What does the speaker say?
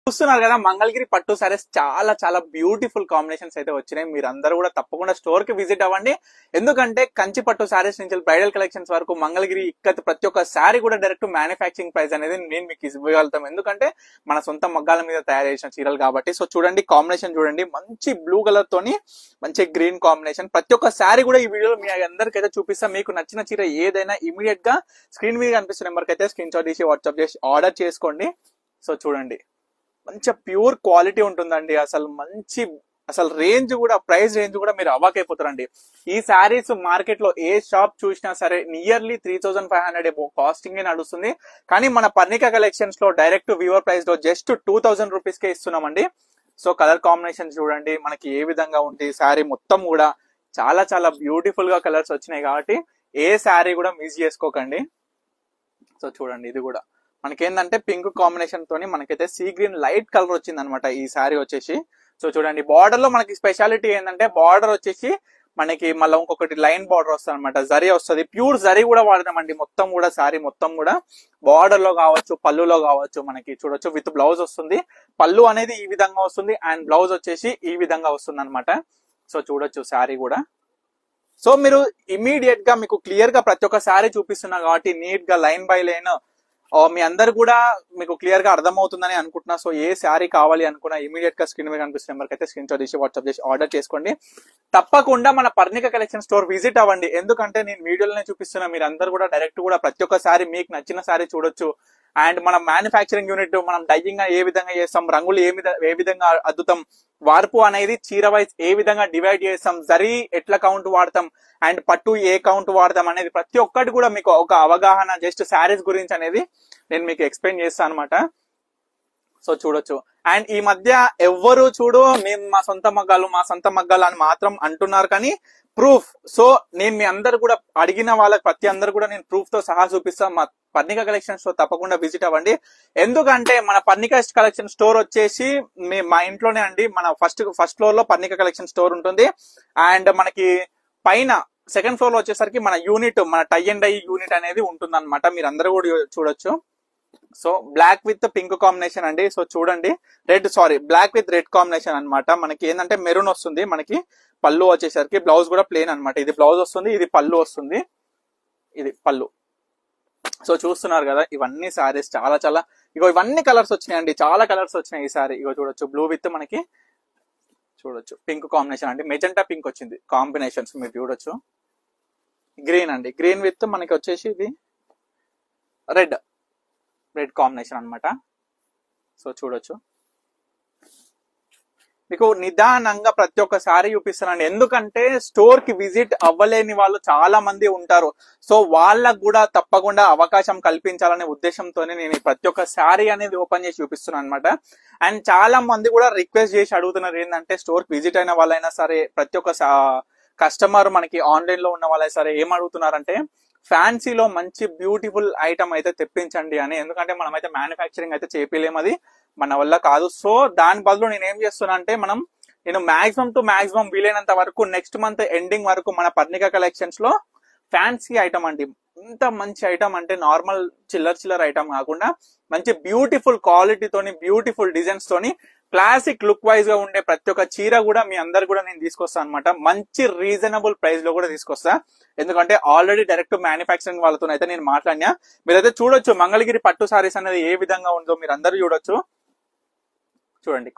చూస్తున్నారు కదా మంగళగిరి పట్టు సారీస్ చాలా చాలా బ్యూటిఫుల్ కాంబినేషన్స్ అయితే వచ్చినాయి. మీరు అందరూ కూడా తప్పకుండా స్టోర్ కి విజిట్ అవ్వండి. ఎందుకంటే కంచి పట్టు సారీస్ నుంచి బ్రైడల్ కలెక్షన్స్ వరకు మంగళగిరి ఇక్కత ప్రతి ఒక్క సారీ కూడా డైరెక్ట్ మ్యానుఫ్యాక్చరింగ్ ప్రైస్ అనేది నేను మీకు ఇవ్వగలుగుతాం. ఎందుకంటే మన సొంత మగ్గాల మీద తయారు చేసిన చీరలు కాబట్టి. సో చూడండి కాంబినేషన్ చూడండి, మంచి బ్లూ కలర్ తోని మంచి గ్రీన్ కాంబినేషన్. ప్రతి ఒక్క సారీ కూడా ఈ వీడియోలో మీ అందరికైతే చూపిస్తా. మీకు నచ్చిన చీర ఏదైనా ఇమీడియట్ గా స్క్రీన్ మీద కనిపిస్తున్న నెంబర్కి అయితే స్క్రీన్ షాట్ తీసి వాట్సాప్ చేసి ఆర్డర్ చేసుకోండి. సో చూడండి మంచి ప్యూర్ క్వాలిటీ ఉంటుందండి. అసలు రేంజ్ కూడా, ప్రైస్ రేంజ్ కూడా మీరు అవాక్ అయిపోతారండి. ఈ శారీస్ మార్కెట్ లో ఏ షాప్ చూసినా సరే నియర్లీ 3500 కాస్టింగ్ నడుస్తుంది. కానీ మన పర్ణిక కలెక్షన్స్ లో డైరెక్ట్ వ్యూవర్ ప్రైస్ లో జస్ట్ 2000 రూపీస్ కే ఇస్తున్నామండి. సో కలర్ కాంబినేషన్ చూడండి మనకి ఏ విధంగా ఉంది. శారీ మొత్తం కూడా చాలా చాలా బ్యూటిఫుల్ గా కలర్స్ వచ్చినాయి కాబట్టి ఏ శారీ కూడా మిస్ చేసుకోకండి. సో చూడండి ఇది కూడా మనకేందంటే పింక్ కాంబినేషన్ తోని మనకైతే సీ గ్రీన్ లైట్ కలర్ వచ్చింది అనమాట ఈ శారీ వచ్చేసి. సో చూడండి బార్డర్ లో మనకి స్పెషాలిటీ ఏంటంటే బార్డర్ వచ్చేసి మనకి మళ్ళీ ఇంకొకటి లైన్ బార్డర్ వస్తుంది అనమాట, జరీ వస్తుంది. ప్యూర్ జరీ కూడా వాడతామండి. మొత్తం కూడా శారీ మొత్తం కూడా బార్డర్ లో కావచ్చు, పళ్ళులో కావచ్చు మనకి చూడొచ్చు. విత్ బ్లౌజ్ వస్తుంది. పళ్ళు అనేది ఈ విధంగా వస్తుంది అండ్ బ్లౌజ్ వచ్చేసి ఈ విధంగా వస్తుంది అనమాట. సో చూడొచ్చు శారీ కూడా. సో మీరు ఇమీడియట్ గా మీకు క్లియర్ గా ప్రతి ఒక్క శారీ చూపిస్తున్నా కాబట్టి నీట్ గా లైన్ బై లైన్ మీ అందరు కూడా మీకు క్లియర్ గా అర్థమవుతుందని అనుకుంటున్నా. సో ఏ శారీ కావాలి అనుకున్నా ఇమీడియట్ గా స్క్రీన్ మీద కనిపిస్తున్న నెంబర్కి అయితే స్క్రీన్ షాట్ తీసి వాట్సాప్ చేసి ఆర్డర్ చేసుకోండి. తప్పకుండా మన పర్ణిక కలెక్షన్ స్టోర్ విజిట్ అవ్వండి. ఎందుకంటే నేను వీడియోలోనే చూపిస్తున్నా, మీరు అందరు కూడా డైరెక్ట్ కూడా ప్రతి ఒక్క శారీ మీకు నచ్చిన శారీ చూడొచ్చు. అండ్ మన మ్యానుఫ్యాక్చరింగ్ యూనిట్ మనం డైయింగ్ ఏ విధంగా చేస్తాం, రంగులు ఏ విధంగా అద్దుతాం, వార్పు అనేది చీర వైజ్ ఏ విధంగా డివైడ్ చేస్తాం, జరీ ఎట్లా కౌంట్ వాడతాం అండ్ పట్టు ఏ కౌంట్ వాడతాం అనేది ప్రతి ఒక్కటి కూడా మీకు ఒక అవగాహన జస్ట్ శారీస్ గురించి అనేది నేను మీకు ఎక్స్ప్లెయిన్ చేస్తాను అనమాట. సో చూడొచ్చు. అండ్ ఈ మధ్య ఎవ్వరు చూడు మేము మా సొంత మగ్గాలు అని మాత్రం అంటున్నారు, కానీ ప్రూఫ్. సో నేను మీ అందరు కూడా అడిగిన వాళ్ళకి ప్రతి అందరు కూడా నేను ప్రూఫ్ తో సహా చూపిస్తాను. మా పర్ణిక కలెక్షన్ స్టోర్ తప్పకుండా విజిట్ అవ్వండి. ఎందుకంటే మన పర్ణిక కలెక్షన్ స్టోర్ వచ్చేసి మా ఇంట్లోనే అండి. మన ఫస్ట్ ఫ్లోర్ లో పర్ణిక కలెక్షన్ స్టోర్ ఉంటుంది. అండ్ మనకి పైన సెకండ్ ఫ్లోర్ లో వచ్చేసరికి మన యూనిట్, మన టై అండ్ డై యూనిట్ అనేది ఉంటుంది అనమాట. మీరు అందరూ కూడా చూడొచ్చు. So black with pink combination అండి. సో చూడండి బ్లాక్ విత్ రెడ్ కాంబినేషన్ అనమాట. మనకి ఏంటంటే మెరూన్ వస్తుంది. మనకి పళ్ళు వచ్చేసరికి బ్లౌజ్ కూడా ప్లేన్ అనమాట. ఇది బ్లౌజ్ వస్తుంది, ఇది పళ్ళు వస్తుంది, ఇది పళ్ళు. సో చూస్తున్నారు కదా ఇవన్నీ సారీస్ చాలా చాలా ఇవన్నీ కలర్స్ వచ్చినాయండి. చాలా కలర్స్ వచ్చినాయి ఈ సారీ. చూడొచ్చు బ్లూ విత్ మనకి చూడొచ్చు పింక్ కాంబినేషన్ అండి. మెజెంటా పింక్ వచ్చింది కాంబినేషన్స్ మీరు చూడొచ్చు. గ్రీన్ అండి, గ్రీన్ విత్ మనకి వచ్చేసి ఇది రెడ్ కాంబినేషన్ అనమాట. సో చూడొచ్చు మీకు నిదానంగా ప్రతి ఒక్కసారి చూపిస్తానండి. ఎందుకంటే స్టోర్ కి విజిట్ అవ్వలేని వాళ్ళు చాలా మంది ఉంటారు. సో వాళ్ళకు కూడా తప్పకుండా అవకాశం కల్పించాలనే ఉద్దేశంతోనే నేను ప్రతి ఒక్క శారీ అనేది ఓపెన్ చేసి చూపిస్తున్నాను అనమాట. అండ్ చాలా మంది కూడా రిక్వెస్ట్ చేసి అడుగుతున్నారు ఏంటంటే స్టోర్ కి విజిట్ అయిన వాళ్ళైనా సరే, ప్రతి ఒక్క కస్టమర్ మనకి ఆన్లైన్ లో ఉన్న వాళ్ళైనా సరే ఏం అడుగుతున్నారంటే ఫ్యాన్సీలో మంచి బ్యూటిఫుల్ ఐటమ్ అయితే తెప్పించండి అని. ఎందుకంటే మనమైతే మ్యానుఫ్యాక్చరింగ్ అయితే చేపిలేము, అది మన వల్ల కాదు. సో దాని బదులు నేను ఏం చేస్తున్నా అంటే నేను మాక్సిమం టు మాక్సిమం వీలైనంత వరకు నెక్స్ట్ మంత్ ఎండింగ్ వరకు మన పర్ణిక కలెక్షన్స్ లో ఫ్యాన్సీ ఐటమ్ అండి. ఇంత మంచి ఐటమ్ అంటే నార్మల్ చిల్లర్ ఐటమ్ కాకుండా మంచి బ్యూటిఫుల్ క్వాలిటీతోని, బ్యూటిఫుల్ డిజైన్స్ తోని, క్లాసిక్ లుక్ వైజ్ గా ఉండే ప్రతి ఒక్క చీర కూడా మీ అందరు కూడా నేను తీసుకొస్తాను అనమాట. మంచి రీజనబుల్ ప్రైస్ లో కూడా తీసుకొస్తా. ఎందుకంటే ఆల్రెడీ డైరెక్ట్ మ్యానుఫ్యాక్చరింగ్ వాళ్ళతో అయితే నేను మాట్లాడినా. మీరైతే చూడొచ్చు మంగళగిరి పట్టు సారీస్ అనేది ఏ విధంగా ఉందో మీరు అందరూ చూడొచ్చు. చూడండి.